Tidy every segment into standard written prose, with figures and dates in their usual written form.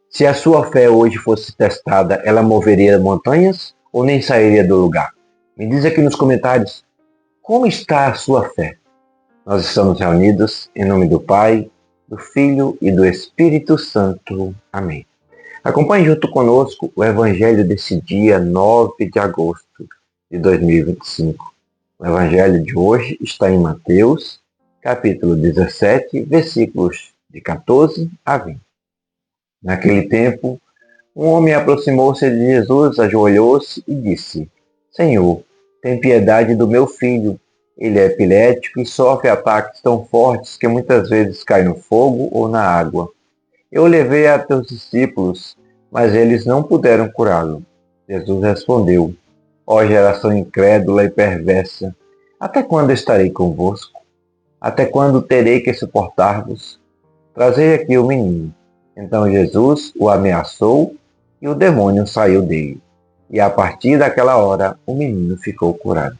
Se a sua fé hoje fosse testada, ela moveria montanhas ou nem sairia do lugar? Me diz aqui nos comentários como está a sua fé. Nós estamos reunidos em nome do Pai, do Filho e do Espírito Santo. Amém. Acompanhe junto conosco o Evangelho desse dia 9 de agosto de 2025. O Evangelho de hoje está em Mateus, capítulo 17, versículos de 14 a 20. Naquele tempo, um homem aproximou-se de Jesus, ajoelhou-se e disse: Senhor, tem piedade do meu filho. Ele é epilético e sofre ataques tão fortes que muitas vezes cai no fogo ou na água. Eu o levei a teus discípulos, mas eles não puderam curá-lo. Jesus respondeu: Ó geração incrédula e perversa, até quando estarei convosco? Até quando terei que suportar-vos? Trazei aqui o menino. Então Jesus o ameaçou e o demônio saiu dele. E a partir daquela hora o menino ficou curado.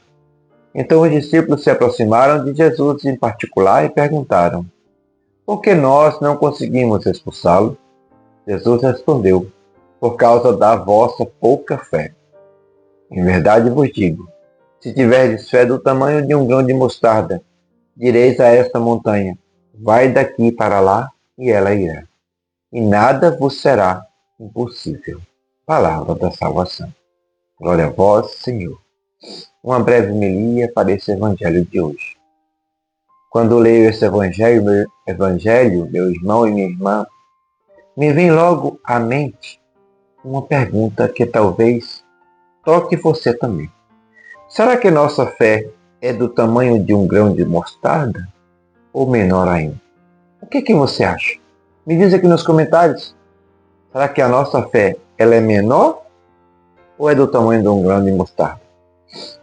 Então os discípulos se aproximaram de Jesus em particular e perguntaram: Por que nós não conseguimos expulsá-lo? Jesus respondeu: Por causa da vossa pouca fé. Em verdade vos digo, se tiverdes fé do tamanho de um grão de mostarda, direis a esta montanha: Vai daqui para lá, e ela irá. E nada vos será impossível. Palavra da salvação. Glória a vós, Senhor. Uma breve homilia para esse evangelho de hoje. Quando leio esse evangelho, meu irmão e minha irmã, me vem logo à mente uma pergunta que talvez toque você também. Será que nossa fé é do tamanho de um grão de mostarda ou menor ainda? O que você acha? Me diz aqui nos comentários. Será que a nossa fé ela é menor ou é do tamanho de um grão de mostarda?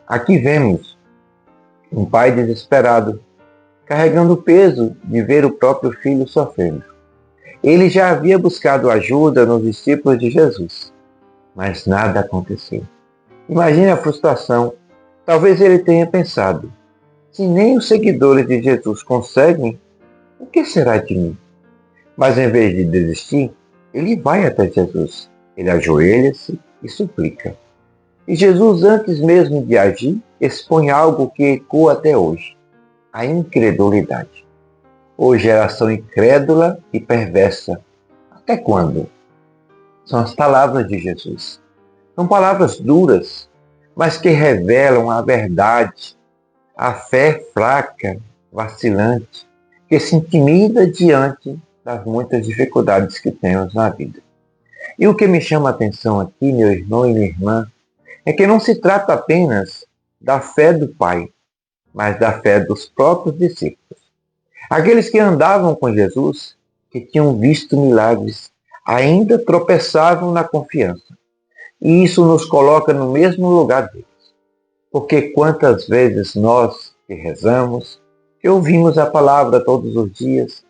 Aqui vemos um pai desesperado, carregando o peso de ver o próprio filho sofrendo. Ele já havia buscado ajuda nos discípulos de Jesus, mas nada aconteceu. Imagine a frustração. Talvez ele tenha pensado: se nem os seguidores de Jesus conseguem, o que será de mim? Mas em vez de desistir, ele vai até Jesus. Ele ajoelha-se e suplica. E Jesus, antes mesmo de agir, expõe algo que ecoa até hoje: a incredulidade. Ô geração incrédula e perversa, até quando? São as palavras de Jesus. São palavras duras, mas que revelam a verdade, a fé fraca, vacilante, que se intimida diante das muitas dificuldades que temos na vida. E o que me chama a atenção aqui, meu irmão e minha irmã, é que não se trata apenas da fé do Pai, mas da fé dos próprios discípulos. Aqueles que andavam com Jesus, que tinham visto milagres, ainda tropeçavam na confiança. E isso nos coloca no mesmo lugar deles. Porque quantas vezes nós que rezamos, que ouvimos a palavra todos os dias,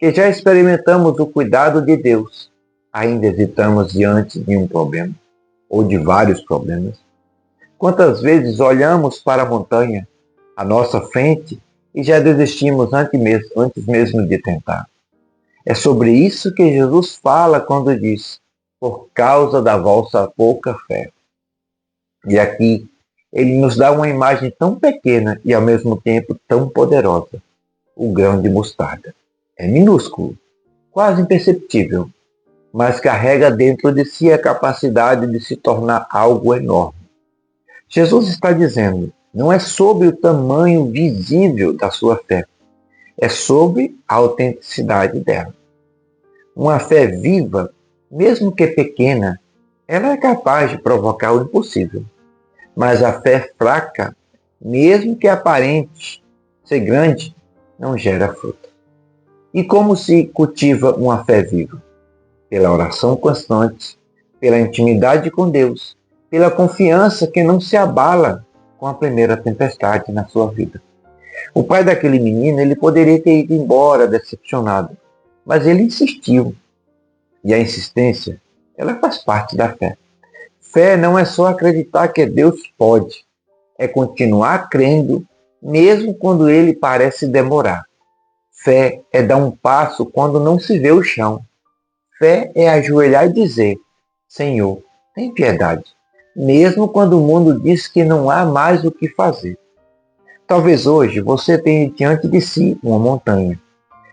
que já experimentamos o cuidado de Deus, ainda hesitamos diante de um problema, ou de vários problemas. Quantas vezes olhamos para a montanha, à nossa frente, e já desistimos antes mesmo de tentar. É sobre isso que Jesus fala quando diz: por causa da vossa pouca fé. E aqui, ele nos dá uma imagem tão pequena e ao mesmo tempo tão poderosa: o grão de mostarda. É minúsculo, quase imperceptível, mas carrega dentro de si a capacidade de se tornar algo enorme. Jesus está dizendo: não é sobre o tamanho visível da sua fé, é sobre a autenticidade dela. Uma fé viva, mesmo que pequena, ela é capaz de provocar o impossível. Mas a fé fraca, mesmo que aparente ser grande, não gera fruto. E como se cultiva uma fé viva? Pela oração constante, pela intimidade com Deus, pela confiança que não se abala com a primeira tempestade na sua vida. O pai daquele menino, ele poderia ter ido embora decepcionado, mas ele insistiu. E a insistência, ela faz parte da fé. Fé não é só acreditar que Deus pode, é continuar crendo, mesmo quando ele parece demorar. Fé é dar um passo quando não se vê o chão. Fé é ajoelhar e dizer: Senhor, tem piedade, mesmo quando o mundo diz que não há mais o que fazer. Talvez hoje você tenha diante de si uma montanha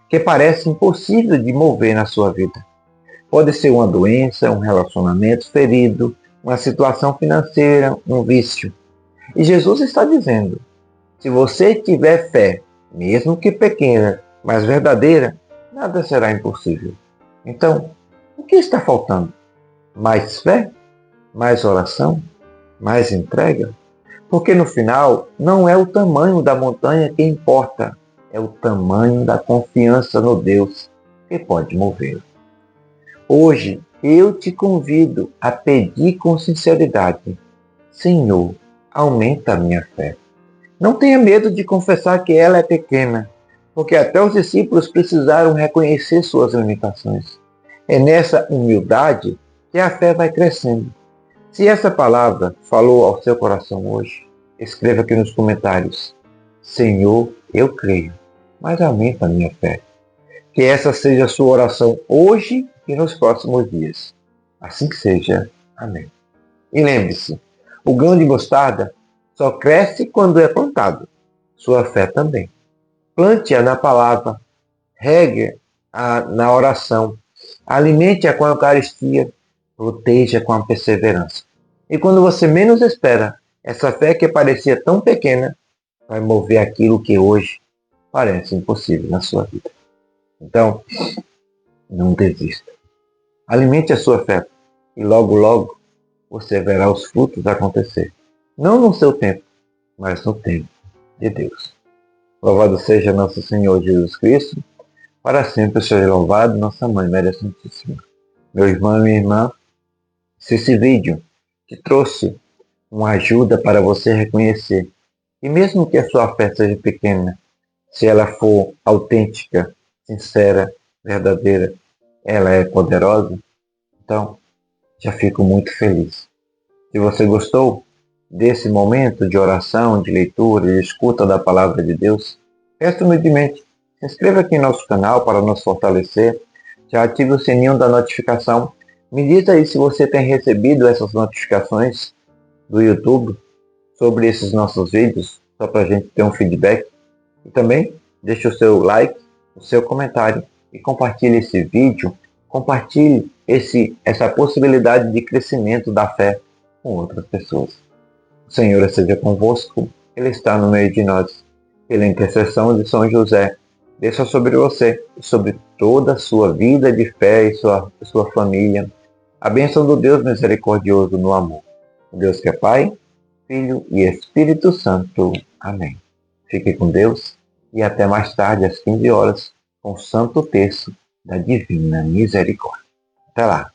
que parece impossível de mover na sua vida. Pode ser uma doença, um relacionamento ferido, uma situação financeira, um vício. E Jesus está dizendo: se você tiver fé, mesmo que pequena, mas verdadeira, nada será impossível. Então, o que está faltando? Mais fé? Mais oração? Mais entrega? Porque no final, não é o tamanho da montanha que importa, é o tamanho da confiança no Deus que pode mover. Hoje, eu te convido a pedir com sinceridade: Senhor, aumenta a minha fé. Não tenha medo de confessar que ela é pequena, porque até os discípulos precisaram reconhecer suas limitações. É nessa humildade que a fé vai crescendo. Se essa palavra falou ao seu coração hoje, escreva aqui nos comentários: Senhor, eu creio, mas aumenta a minha fé. Que essa seja a sua oração hoje e nos próximos dias. Assim que seja. Amém. E lembre-se, o grão de mostarda só cresce quando é plantado. Sua fé também. Plante-a na palavra, regue-a na oração, alimente-a com a Eucaristia, proteja com a perseverança. E quando você menos espera, essa fé que parecia tão pequena vai mover aquilo que hoje parece impossível na sua vida. Então, não desista. Alimente a sua fé e logo, logo, você verá os frutos acontecer. Não no seu tempo, mas no tempo de Deus. Louvado seja nosso Senhor Jesus Cristo, para sempre seja louvado nossa Mãe Maria Santíssima. Meu irmão e minha irmã, se esse vídeo te trouxe uma ajuda para você reconhecer, e mesmo que a sua fé seja pequena, se ela for autêntica, sincera, verdadeira, ela é poderosa, então já fico muito feliz. Se você gostou desse momento de oração, de leitura, de escuta da Palavra de Deus, peço humildemente, se inscreva aqui em nosso canal para nos fortalecer, já ative o sininho da notificação, me diz aí se você tem recebido essas notificações do YouTube sobre esses nossos vídeos, só para a gente ter um feedback. E também deixe o seu like, o seu comentário e compartilhe esse vídeo, compartilhe essa possibilidade de crescimento da fé com outras pessoas. O Senhor seja convosco, Ele está no meio de nós. Pela intercessão de São José, desça sobre você e sobre toda a sua vida de fé e sua família a bênção do Deus misericordioso no amor. O Deus que é Pai, Filho e Espírito Santo. Amém. Fique com Deus e até mais tarde às 15 horas com o Santo Terço da Divina Misericórdia. Até lá.